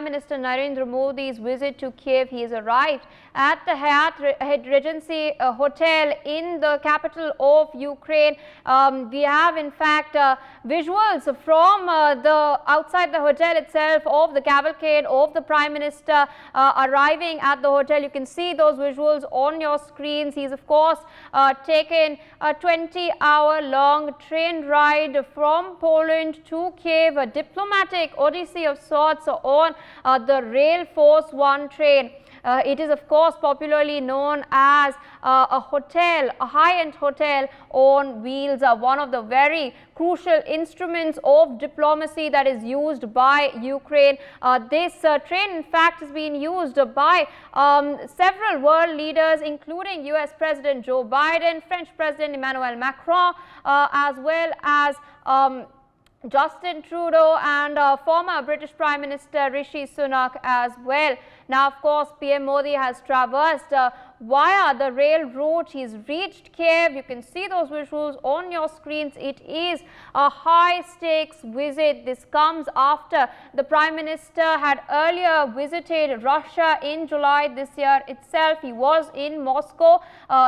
Prime Minister Narendra Modi's visit to Kyiv. He has arrived at the Hyatt Regency Hotel in the capital of Ukraine. We have in fact visuals from the outside the hotel itself of the cavalcade of the Prime Minister arriving at the hotel. You can see those visuals on your screens. He's of course taken a 20-hour-long train ride from Poland to Kyiv, a diplomatic odyssey of sorts on the Rail Force 1 train. It is of course popularly known as a hotel, a high-end hotel on wheels, one of the very crucial instruments of diplomacy that is used by Ukraine. This train in fact has been used by several world leaders, including US President Joe Biden, French President Emmanuel Macron, as well as Justin Trudeau and former British Prime Minister Rishi Sunak as well. Now, of course, PM Modi has traversed via the rail route. He's reached Kyiv. You can see those visuals on your screens. It is a high-stakes visit. This comes after the Prime Minister had earlier visited Russia in July this year itself. He was in Moscow,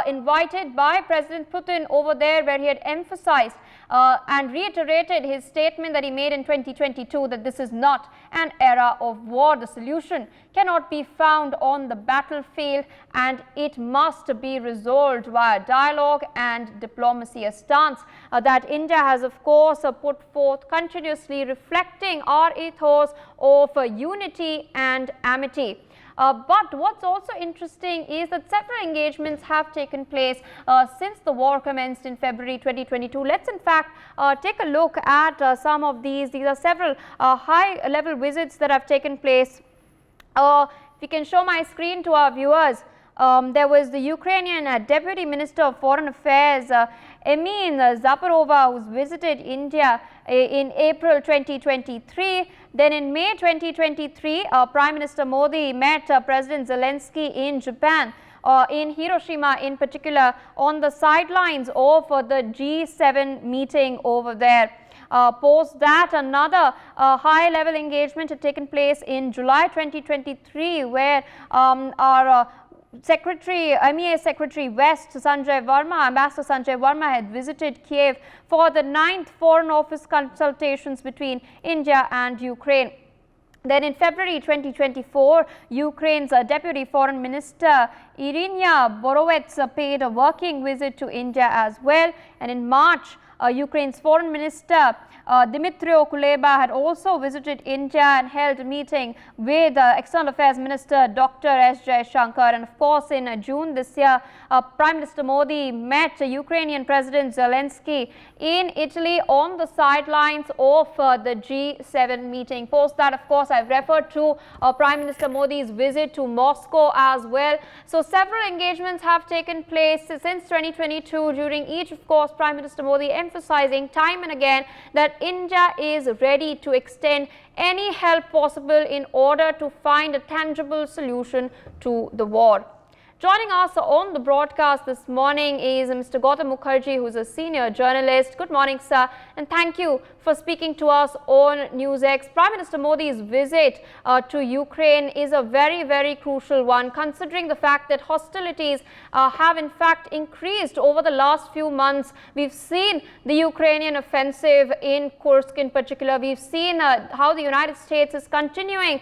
invited by President Putin over there, where he had emphasized and reiterated his statement that he made in 2022 that this is not an era of war. The solution cannot be found on the battlefield and it must be resolved via dialogue and diplomacy, a stance that India has of course put forth continuously, reflecting our ethos of unity and amity. But what's also interesting is that several engagements have taken place since the war commenced in February 2022. Let's in fact take a look at some of these. These are several high-level visits that have taken place. If you can show my screen to our viewers, there was the Ukrainian Deputy Minister of Foreign Affairs, Emin Zaporova, who's visited India in April 2023. Then in May 2023, Prime Minister Modi met President Zelensky in Japan, in Hiroshima in particular, on the sidelines of the G7 meeting over there. Post that, another high-level engagement had taken place in July 2023, where our MEA Secretary West Sanjay Verma, Ambassador Sanjay Verma, had visited Kyiv for the 9th Foreign Office consultations between India and Ukraine. Then in February 2024, Ukraine's Deputy Foreign Minister Irina Borovets paid a working visit to India as well. And in March, Ukraine's Foreign Minister Dmytro Kuleba had also visited India and held a meeting with External Affairs Minister Dr. S. Jaishankar. And of course, in June this year, Prime Minister Modi met Ukrainian President Zelensky in Italy on the sidelines of the G7 meeting. Post that, of course, I've referred to Prime Minister Modi's visit to Moscow as well. So several engagements have taken place since 2022, during each, of course, Prime Minister Modi emphasizing time and again that India is ready to extend any help possible in order to find a tangible solution to the war. Joining us on the broadcast this morning is Mr. Gautam Mukherjee, who is a senior journalist. Good morning, sir, and thank you for speaking to us on NewsX. Prime Minister Modi's visit to Ukraine is a very, very crucial one, considering the fact that hostilities have in fact increased over the last few months. We've seen the Ukrainian offensive in Kursk in particular. We've seen how the United States is continuing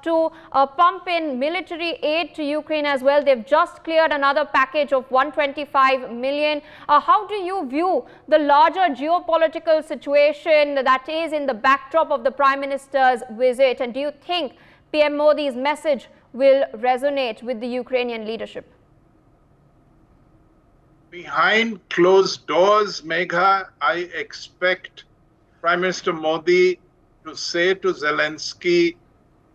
to pump in military aid to Ukraine as well. They've just cleared another package of 125 million. How do you view the larger geopolitical situation that is in the backdrop of the Prime Minister's visit? And do you think PM Modi's message will resonate with the Ukrainian leadership? Behind closed doors, Megha, I expect Prime Minister Modi to say to Zelensky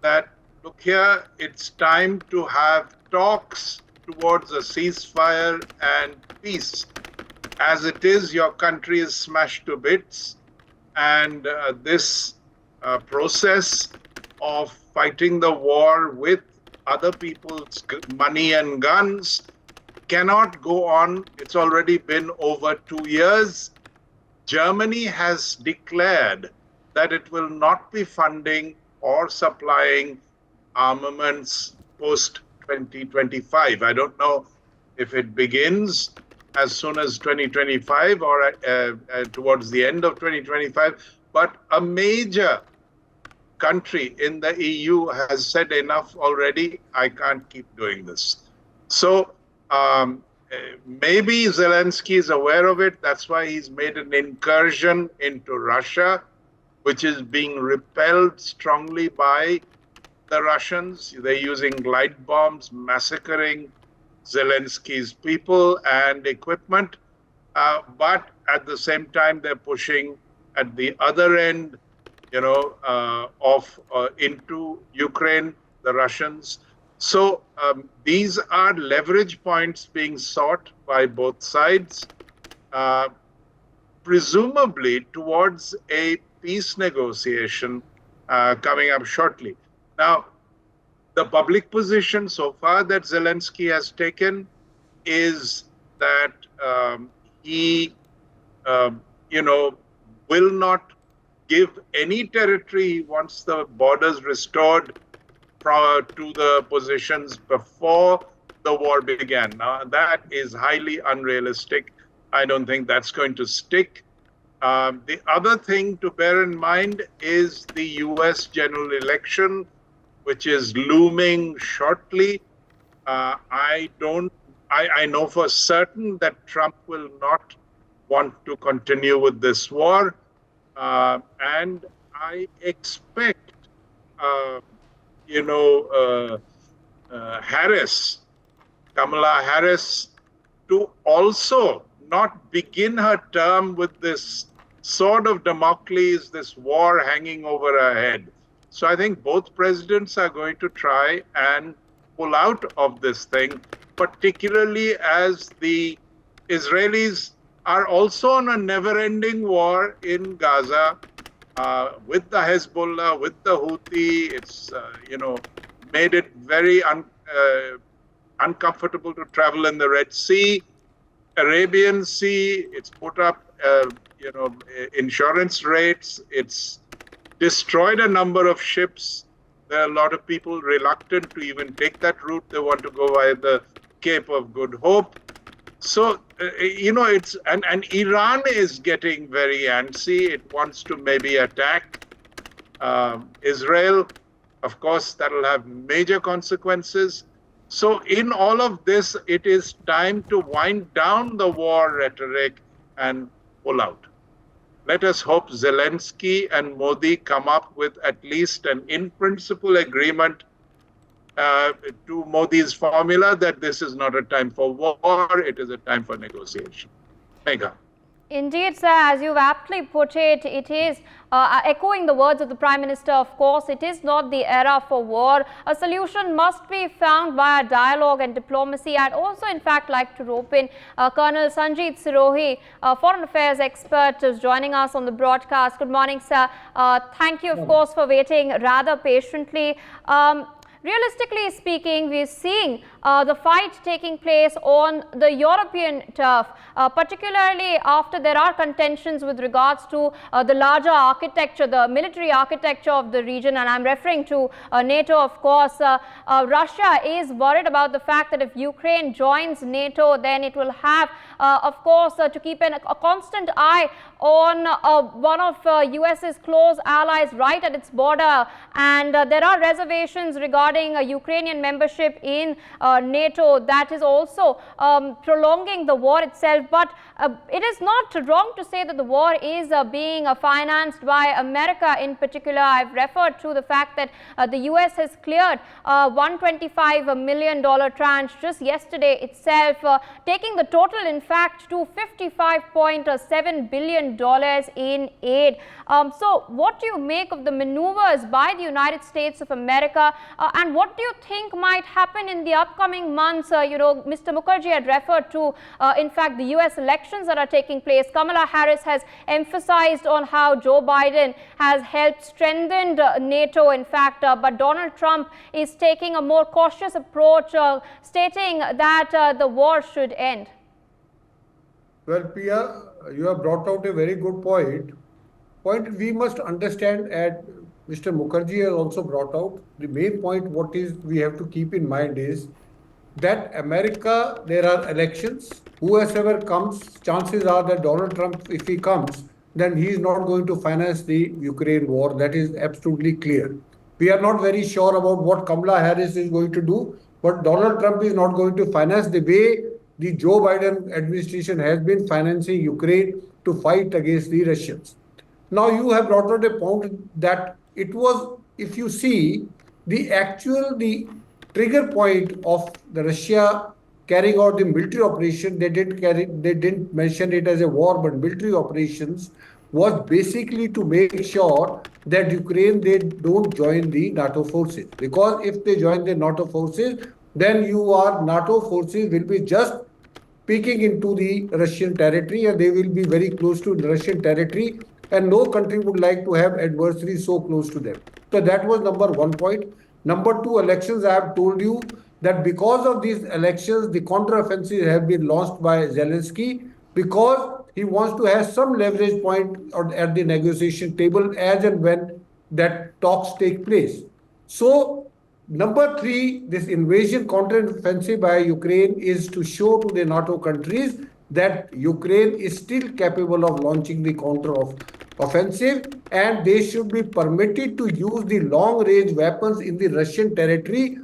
that, look here, it's time to have talks towards a ceasefire and peace. As it is, your country is smashed to bits, and this process of fighting the war with other people's money and guns cannot go on. It's already been over 2 years. Germany has declared that it will not be funding or supplying armaments post 2025. I don't know if it begins as soon as 2025 or towards the end of 2025, but a major country in the EU has said enough already. I can't keep doing this. So maybe Zelensky is aware of it. That's why he's made an incursion into Russia, which is being repelled strongly by the Russians. They're using glide bombs, massacring Zelensky's people and equipment. But at the same time, they're pushing at the other end, into Ukraine, the Russians. So these are leverage points being sought by both sides, presumably towards a peace negotiation coming up shortly. Now, the public position so far that Zelensky has taken is that he, will not give any territory. He wants the borders restored to the positions before the war began. Now, that is highly unrealistic. I don't think that's going to stick. The other thing to bear in mind is the US general election, which is looming shortly. I know for certain that Trump will not want to continue with this war. And I expect, Kamala Harris, to also not begin her term with this sword of Damocles, this war hanging over her head. So I think both presidents are going to try and pull out of this thing, particularly as the Israelis are also on a never-ending war in Gaza with the Hezbollah, with the Houthi. It's, made it very uncomfortable to travel in the Red Sea, Arabian Sea. It's put up, insurance rates. It's destroyed a number of ships. There are a lot of people reluctant to even take that route. They want to go via the Cape of Good Hope. So, it's, and Iran is getting very antsy. It wants to maybe attack Israel. Of course, that will have major consequences. So in all of this, it is time to wind down the war rhetoric and pull out. Let us hope Zelensky and Modi come up with at least an in-principle agreement to Modi's formula that this is not a time for war, it is a time for negotiation. Megha. Indeed, sir, as you've aptly put it, it is echoing the words of the Prime Minister, of course, it is not the era for war. A solution must be found via dialogue and diplomacy. I'd also, in fact, like to rope in Colonel Sanjeet Sirohi, foreign affairs expert, who's joining us on the broadcast. Good morning, sir. Thank you, of course, for waiting rather patiently. Realistically speaking, we're seeing the fight taking place on the European turf, particularly after there are contentions with regards to the larger architecture, the military architecture of the region, and I'm referring to NATO, of course. Russia is worried about the fact that if Ukraine joins NATO, then it will have, of course, to keep a constant eye on one of US's close allies right at its border, and there are reservations regarding Ukrainian membership in NATO. That is also prolonging the war itself. But it is not wrong to say that the war is being financed by America in particular. I've referred to the fact that the US has cleared $125 million tranche just yesterday itself, taking the total in fact to $55.7 billion in aid. So what do you make of the maneuvers by the United States of America, and what do you think might happen in the upcoming months? Mr. Mukherjee had referred to, in fact, the US elections that are taking place. Kamala Harris has emphasized on how Joe Biden has helped strengthen NATO, in fact, but Donald Trump is taking a more cautious approach, stating that the war should end. Well, Priya, you have brought out a very good point. We must understand at Mr. Mukherjee has also brought out, the main point what is we have to keep in mind is that America, there are elections. Whoever comes, chances are that Donald Trump, if he comes, then he is not going to finance the Ukraine war. That is absolutely clear. We are not very sure about what Kamala Harris is going to do, but Donald Trump is not going to finance the way the Joe Biden administration has been financing Ukraine to fight against the Russians. Now you have brought out a point that it was, if you see, the trigger point of the Russia carrying out the military operation, they didn't mention it as a war, but military operations was basically to make sure that Ukraine they don't join the NATO forces. Because if they join the NATO forces, then NATO forces will be just peeking into the Russian territory and they will be very close to Russian territory and no country would like to have adversaries so close to them. So that was number one point. Number two, elections, I have told you that because of these elections, the counter-offensive have been launched by Zelensky because he wants to have some leverage point at the negotiation table as and when that talks take place. So number three, this invasion counter-offensive by Ukraine is to show to the NATO countries that Ukraine is still capable of launching the counter-offensive and they should be permitted to use the long-range weapons in the Russian territory,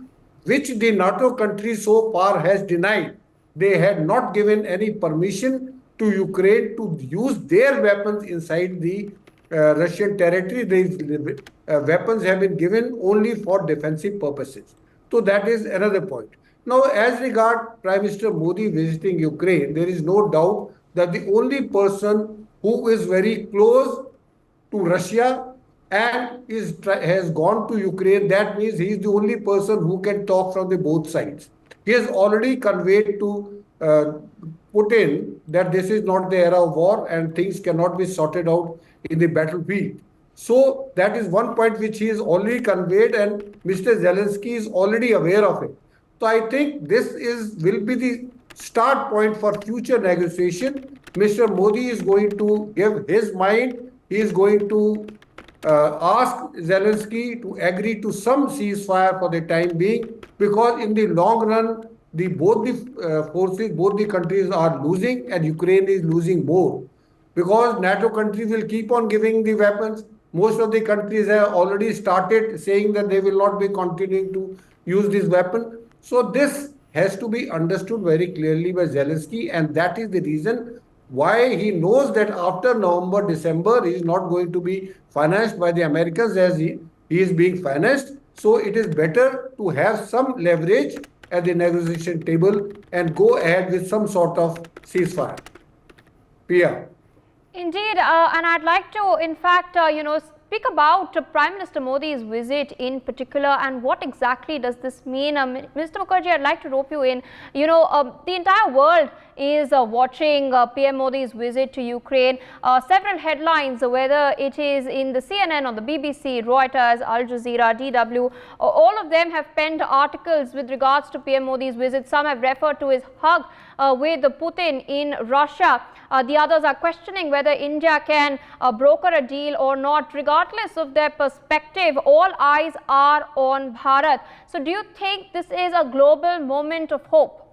which the NATO country so far has denied. They had not given any permission to Ukraine to use their weapons inside the Russian territory. These weapons have been given only for defensive purposes. So that is another point. Now, as regard Prime Minister Modi visiting Ukraine, there is no doubt that the only person who is very close to Russia and has gone to Ukraine, that means he is the only person who can talk from the both sides. He has already conveyed to Putin that this is not the era of war and things cannot be sorted out in the battlefield. So that is one point which he has already conveyed and Mr. Zelensky is already aware of it. So I think this will be the start point for future negotiation. Mr. Modi is going to give his mind. He is going to ask Zelensky to agree to some ceasefire for the time being, because in the long run, both the countries are losing, and Ukraine is losing more. Because NATO countries will keep on giving the weapons. Most of the countries have already started saying that they will not be continuing to use this weapon. So this has to be understood very clearly by Zelensky, and that is the reason why he knows that after November, December, he is not going to be financed by the Americans as he is being financed. So it is better to have some leverage at the negotiation table and go ahead with some sort of ceasefire. Pia. Indeed, and I'd like to, in fact, speak about Prime Minister Modi's visit in particular and what exactly does this mean. Mr. Mukherjee, I'd like to rope you in. The entire world is watching PM Modi's visit to Ukraine. Several headlines, whether it is in the CNN or the BBC, Reuters, Al Jazeera, DW, all of them have penned articles with regards to PM Modi's visit. Some have referred to his hug with Putin in Russia. The others are questioning whether India can broker a deal or not. Regardless of their perspective, all eyes are on Bharat. So do you think this is a global moment of hope?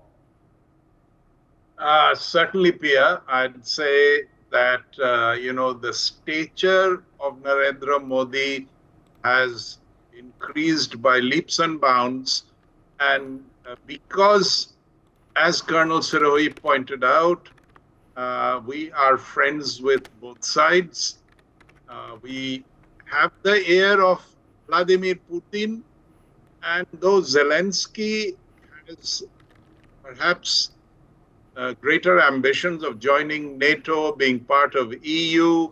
Certainly, Pia. I'd say that, the stature of Narendra Modi has increased by leaps and bounds. And because, as Colonel Sirohi pointed out, we are friends with both sides. We have the air of Vladimir Putin, and though Zelensky has perhaps greater ambitions of joining NATO, being part of EU,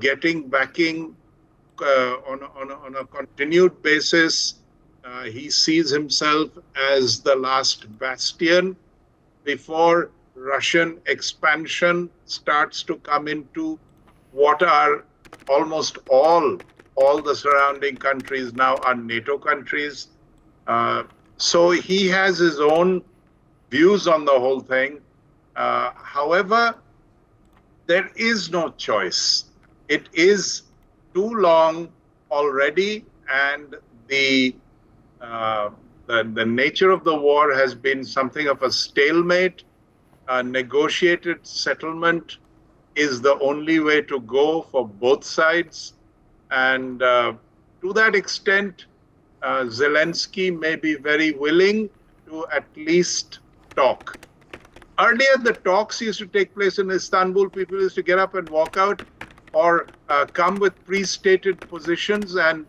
getting backing on a continued basis, he sees himself as the last bastion before Russian expansion starts to come into what are almost all the surrounding countries now are NATO countries. So he has his own views on the whole thing. However, there is no choice. It is too long already, and the nature of the war has been something of a stalemate. A negotiated settlement is the only way to go for both sides. And to that extent, Zelensky may be very willing to at least talk. Earlier, the talks used to take place in Istanbul. People used to get up and walk out, or come with pre-stated positions and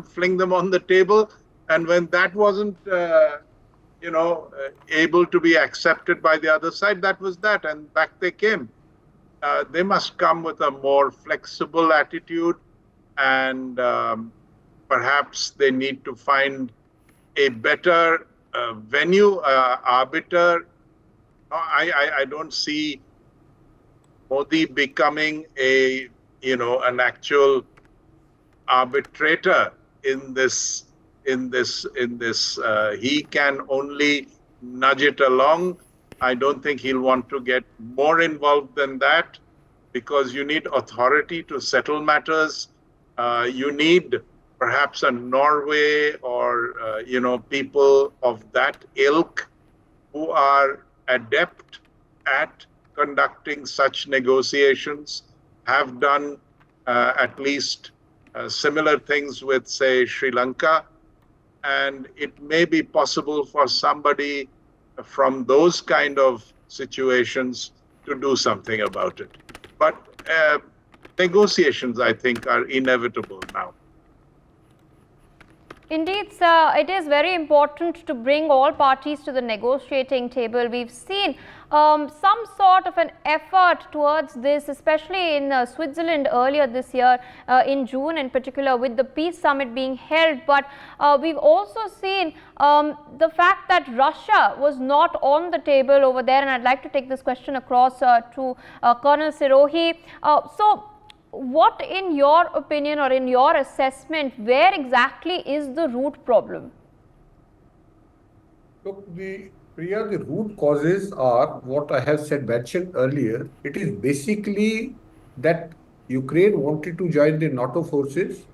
fling them on the table. And when that wasn't, able to be accepted by the other side, that was that, and back they came. They must come with a more flexible attitude, and perhaps they need to find a better venue, arbiter. I don't see Modi becoming an actual arbitrator in this. He can only nudge it along. I don't think he'll want to get more involved than that, because you need authority to settle matters. You need perhaps a Norway or people of that ilk who are adept at conducting such negotiations, have done at least similar things with, say, Sri Lanka. And it may be possible for somebody from those kind of situations to do something about it. But negotiations, I think, are inevitable now. Indeed, sir, it is very important to bring all parties to the negotiating table. We've seen some sort of an effort towards this, especially in Switzerland earlier this year, in June in particular, with the peace summit being held. But we've also seen the fact that Russia was not on the table over there, and I'd like to take this question across to Colonel Sirohi. So, what, in your opinion or in your assessment, where exactly is the root problem? Look, Priya, the root causes are what I have mentioned earlier. It is basically that Ukraine wanted to join the NATO forces,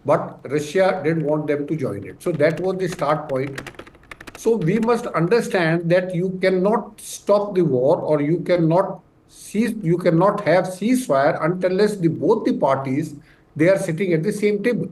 but Russia didn't want them to join it. So that was the start point. So we must understand that you cannot stop the war, or you cannot have ceasefire unless both the parties, they are sitting at the same table.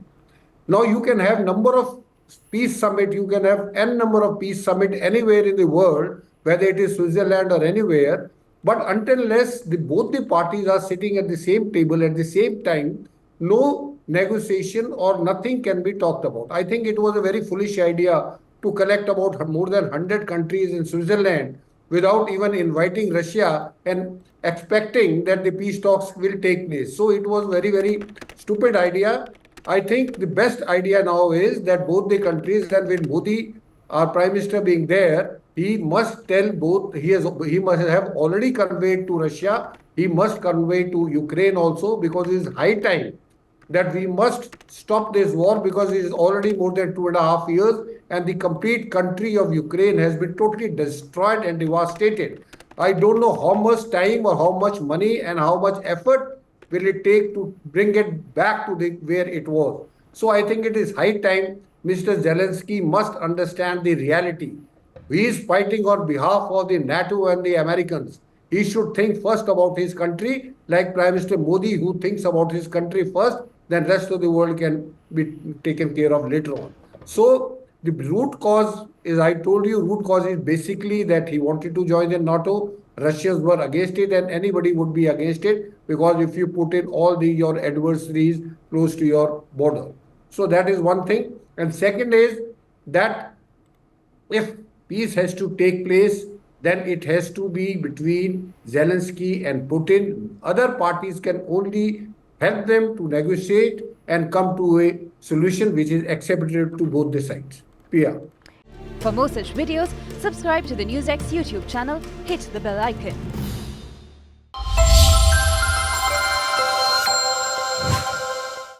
Now you can have number of peace summit, you can have n number of peace summit anywhere in the world, whether it is Switzerland or anywhere, but unless both the parties are sitting at the same table at the same time, no negotiation or nothing can be talked about. I think it was a very foolish idea to collect about more than 100 countries in Switzerland without even inviting Russia and expecting that the peace talks will take place. So it was very, very stupid idea. I think the best idea now is that both the countries, and with Modi, our Prime Minister, being there, he must tell both, he must have already conveyed to Russia, he must convey to Ukraine also, because it is high time that we must stop this war, because it is already more than 2.5 years and the complete country of Ukraine has been totally destroyed and devastated. I don't know how much time or how much money and how much effort will it take to bring it back to where it was. So I think it is high time Mr. Zelensky must understand the reality. He is fighting on behalf of the NATO and the Americans. He should think first about his country, like Prime Minister Modi, who thinks about his country first, then rest of the world can be taken care of later on. So the root cause is, I told you, root cause is basically that he wanted to join the NATO. Russians were against it, and anybody would be against it, because if you put in all your adversaries close to your border. So that is one thing. And second is that if peace has to take place, then it has to be between Zelensky and Putin. Other parties can only help them to negotiate and come to a solution which is acceptable to both the sides. Pia. For more such videos, subscribe to the NewsX YouTube channel, hit the bell icon.